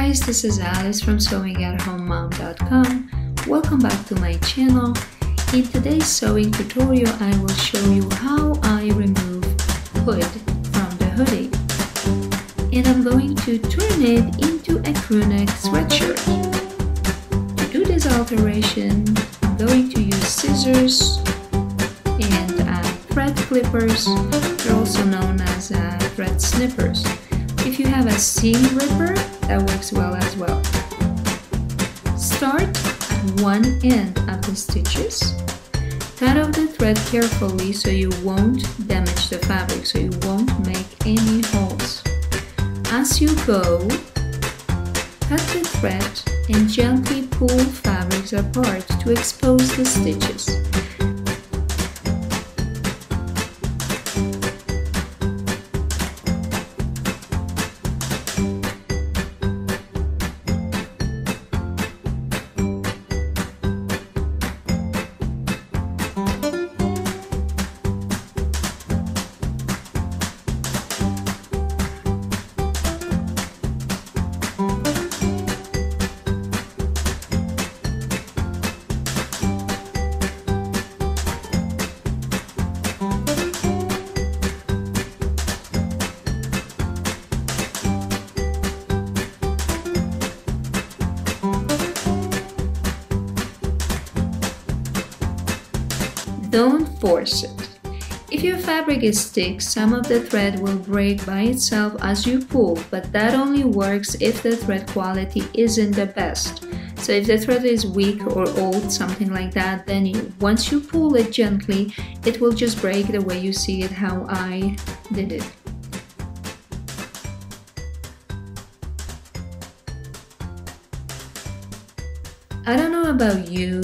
guys, this is Alice from sewingathomemom.com. Welcome back to my channel. In today's sewing tutorial, I will show you how I remove hood from the hoodie. And I'm going to turn it into a crewneck sweatshirt. To do this alteration, I'm going to use scissors and thread clippers. They're also known as thread snippers. If you have a seam ripper, that works well as well. Start at one end of the stitches. Cut off the thread carefully so you won't damage the fabric, so you won't make any holes. As you go, cut the thread and gently pull fabrics apart to expose the stitches. Don't force it. If your fabric is thick, some of the thread will break by itself as you pull, but that only works if the thread quality isn't the best. So if the thread is weak or old, something like that, then once you pull it gently, it will just break the way you see it, how I did it. I don't know about you,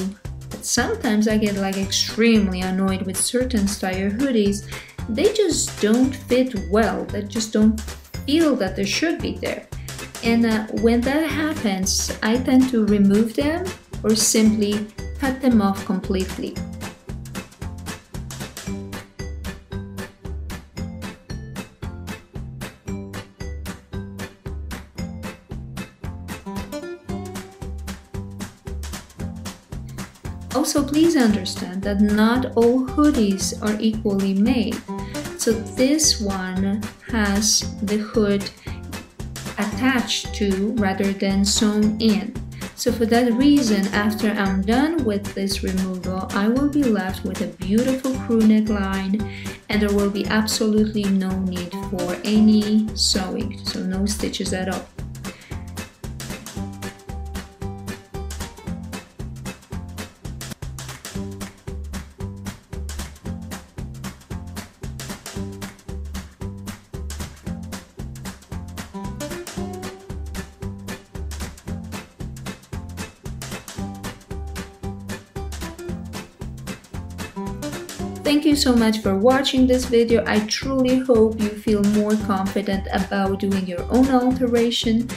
sometimes I get extremely annoyed with certain style hoodies. They just don't fit well, they just don't feel that they should be there. And when that happens, I tend to remove them or simply cut them off completely. Also, please understand that not all hoodies are equally made. So this one has the hood attached to rather than sewn in. So for that reason, after I'm done with this removal, I will be left with a beautiful crew neck line, and there will be absolutely no need for any sewing, so no stitches at all. Thank you so much for watching this video. I truly hope you feel more confident about doing your own alteration,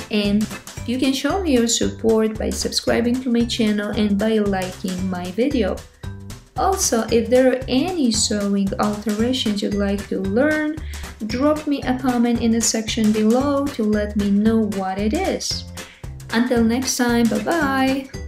and you can show me your support by subscribing to my channel and by liking my video. Also, if there are any sewing alterations you'd like to learn, drop me a comment in the section below to let me know what it is. Until next time, bye bye!